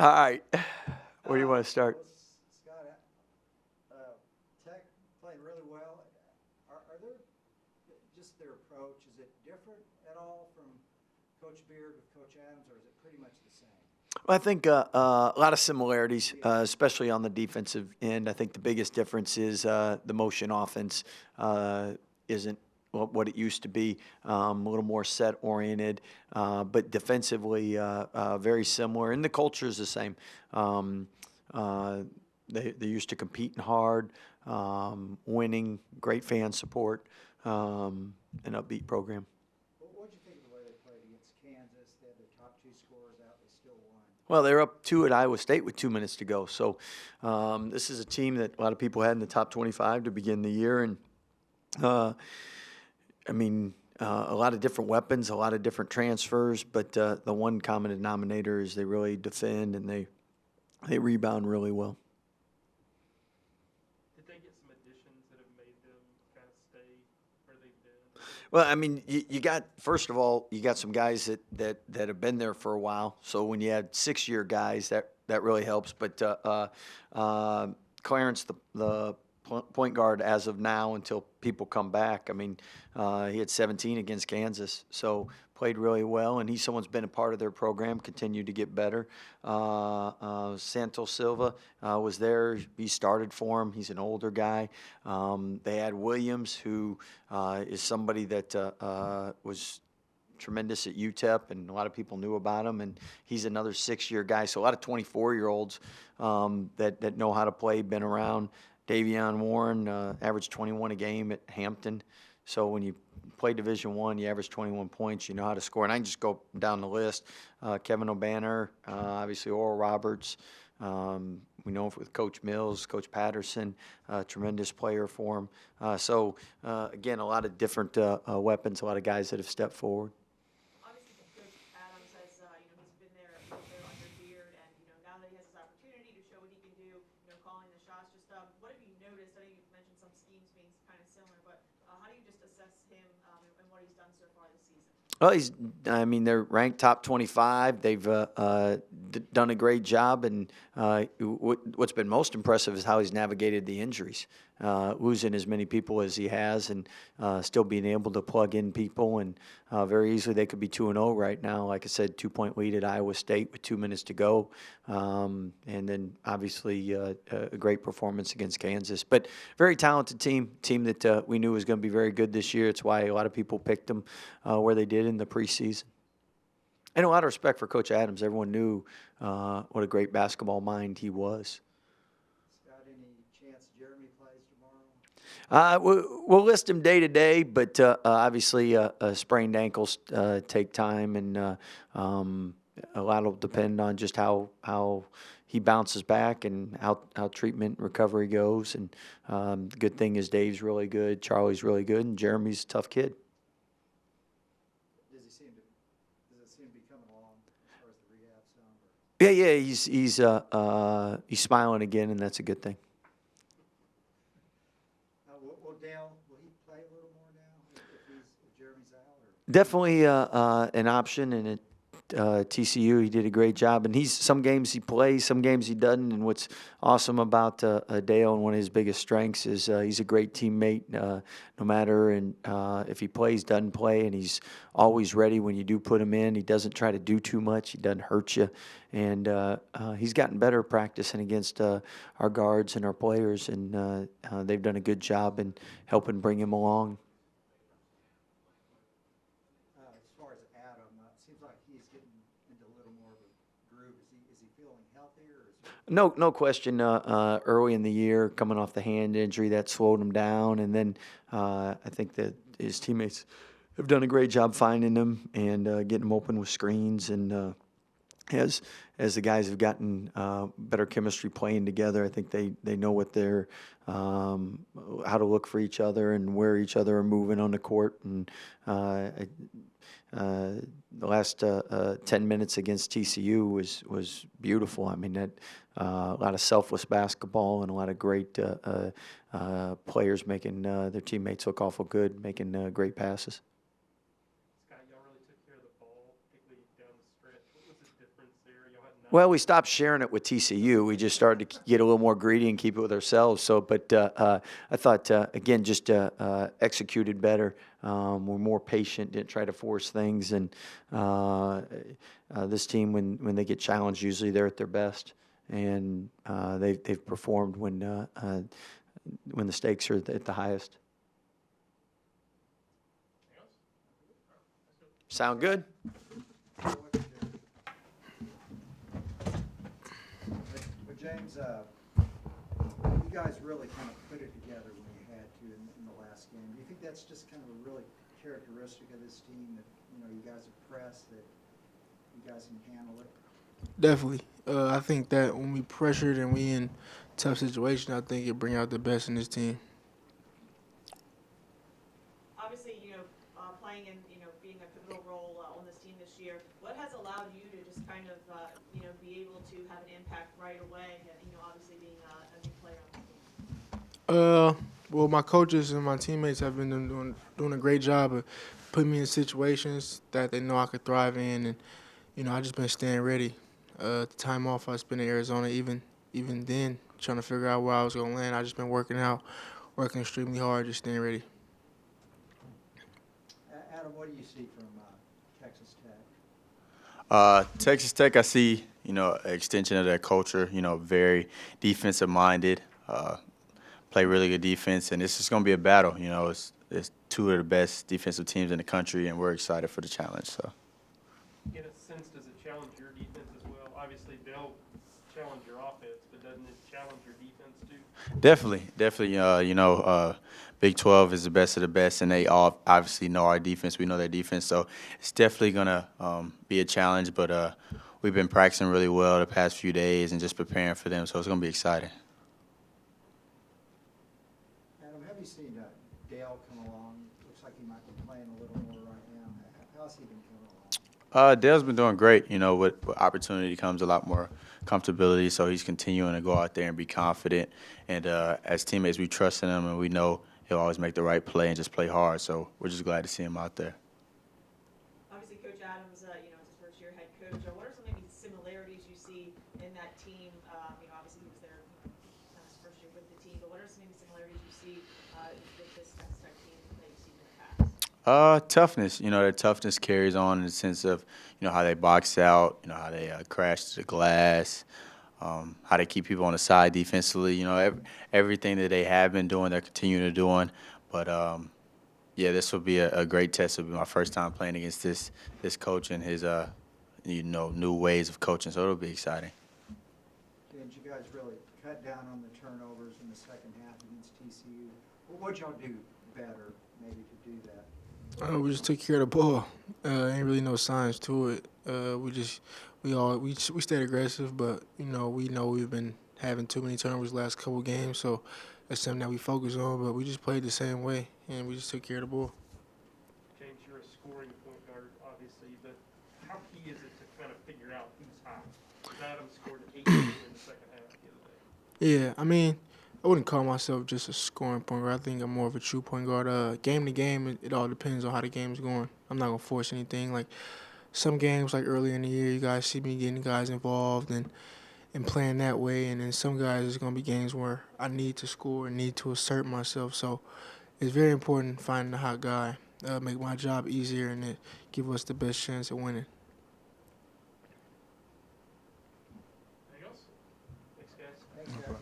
All right. Where do you want to start? Well, Scott, Tech played really well. Are there just their approach? Is it different at all from Coach Beard with Coach Adams, or is it pretty much the same? Well, I think a lot of similarities, especially on the defensive end. I think the biggest difference is the motion offense isn't what it used to be, a little more set oriented, but defensively very similar. And the culture is the same. Um, uh, they're used to competing hard, winning, great fan support, an upbeat program. What did you think of the way they played against Kansas? They had their top two scorers out. They still won. Well, they're up two at Iowa State with 2 minutes to go. So this is a team that a lot of people had in the top 25 to begin the year. And, uh, I mean, a lot of different weapons, a lot of different transfers. But the one common denominator is they really defend and they rebound really well. Did they get some additions that have made them kind of stay where they've been? Well, I mean, you got first of all, you got some guys that have been there for a while. So when you had 6-year guys, that really helps. But Clarence, the point guard, as of now until people come back, I mean, he had 17 against Kansas, so played really well, and he's someone's been a part of their program, continued to get better. Santos Silva was there. He started for him. He's an older guy. They had Williams, who is somebody that was tremendous at UTEP, and a lot of people knew about him. And he's another 6-year guy. So a lot of 24-year-olds that know how to play, been around. Davion Warren averaged 21 a game at Hampton. So when you play Division I, you average 21 points. You know how to score. And I can just go down the list. Kevin O'Banner, obviously Oral Roberts. We know with Coach Mills, Coach Patterson, tremendous player for him. Again, a lot of different weapons, a lot of guys that have stepped forward. Obviously, Coach Adams has, he's been there a little bit under Beard, and now that he has his opportunity to show what he can do, calling the shots. Just what have you noticed? I know you mentioned some schemes being kind of similar, but how do you just assess him and what he's done so far this season? Well, I mean, they're ranked top 25. They've done a great job, and what's been most impressive is how he's navigated the injuries, losing as many people as he has, and still being able to plug in people. And very easily, they could be 2-0 right now. Like I said, 2-point lead at Iowa State with 2 minutes to go, and then obviously a great performance against Kansas. But very talented team that we knew was going to be very good this year. It's why a lot of people picked them where they did in the preseason. And a lot of respect for Coach Adams. Everyone knew what a great basketball mind he was. Scott, any chance Jeremy plays tomorrow? We'll list him day to day, but obviously sprained ankles take time, and a lot will depend on just how he bounces back and how treatment and recovery goes. And the good thing is Dave's really good, Charlie's really good, and Jeremy's a tough kid. Does it seem to be coming along as far as the rehab some? He's smiling again, and that's a good thing. Will Dale, will he play a little more now if Jeremy's out? Or? Definitely an option, and at TCU he did a great job. And some games he plays, some games he doesn't. And what's awesome about Dale, and one of his biggest strengths, is he's a great teammate. No matter if he plays, doesn't play, and he's always ready when you do put him in. He doesn't try to do too much. He doesn't hurt you, and he's gotten better practicing against our guards and our players, and they've done a good job in helping bring him along. As far as Adam, it seems like he's getting into a little more of a groove. Is he feeling healthier? No question. Early in the year, coming off the hand injury, that slowed him down, and then I think that his teammates have done a great job finding him and getting him open with screens. And as the guys have gotten better chemistry playing together, I think they know what they're how to look for each other and where each other are moving on the court. And the last 10 minutes against TCU was beautiful. I mean, a lot of selfless basketball and a lot of great players making their teammates look awful good, making great passes. Scott, y'all really took care of the ball, particularly down the stretch. What was the difference there? Y'all had Well, we stopped sharing it with TCU. We just started to get a little more greedy and keep it with ourselves. So, but I thought again, just executed better. We're more patient. Didn't try to force things. And this team, when they get challenged, usually they're at their best, and they've performed when the stakes are at the highest. Sound good? But James, you guys really kind of put it together when you had to in the last game. Do you think that's just kind of a really characteristic of this team that, you know, you guys have pressed, that you guys can handle it? Definitely. I think that when we pressured and we in tough situations, I think it bring out the best in this team. Obviously, playing and, being a pivotal role on this team this year, what has allowed you to just kind of, be able to have an impact right away, obviously being a new player on the team? Well, my coaches and my teammates have been doing a great job of putting me in situations that they know I could thrive in, and I just been staying ready. The time off I spent in Arizona, even then, trying to figure out where I was gonna land, I just been working extremely hard, just staying ready. Adam, what do you see from Texas Tech? Texas Tech, I see, an extension of their culture, very defensive minded, play really good defense, and it's just going to be a battle. It's two of the best defensive teams in the country, and we're excited for the challenge. So, In a sense, does it challenge your defense as well? Obviously, they'll challenge your offense, but doesn't it challenge your defense too? definitely. Big 12 is the best of the best, and they all obviously know our defense. We know their defense, so it's definitely going to be a challenge, but we've been practicing really well the past few days and just preparing for them, so it's going to be exciting. Adam, have you seen Dale come along? Looks like he might be playing a little more right now. How's he been coming along? Dale's been doing great. With opportunity comes a lot more comfortability, so he's continuing to go out there and be confident. And as teammates, we trust in him, and we know he'll always make the right play and just play hard. So we're just glad to see him out there. Obviously, Coach Adams, is his first year head coach. What are some maybe similarities you see in that team? Obviously he was there kind of his first year with the team, but what are some maybe similarities you see with this Texas Tech team that you've seen in the past? Toughness. Their toughness carries on in the sense of, how they box out, how they crash to the glass, how they keep people on the side defensively. Everything that they have been doing, they're continuing to doing. But this will be a great test. It'll be my first time playing against this coach and his new ways of coaching. So it'll be exciting. Didn't you guys really cut down on the turnovers in the second half against TCU? What'd y'all do better, maybe, to do that? We just took care of the ball. Ain't really no signs to it. We stayed aggressive, but we know we've been having too many turnovers the last couple games, so that's something that we focus on. But we just played the same way, and we just took care of the ball. James, you're a scoring point guard, obviously, but how key is it to kind of figure out who's hot? Adam scored 18 in the second half the other day. Yeah, I mean, I wouldn't call myself just a scoring point guard. I think I'm more of a true point guard. Game to game, it all depends on how the game's going. I'm not gonna force anything. Like some games, like earlier in the year, you guys see me getting guys involved and playing that way. And then some guys, it's gonna be games where I need to score and need to assert myself. So it's very important finding the hot guy, make my job easier, and it give us the best chance at winning. Anything else? Thanks, guys. Thanks, guys.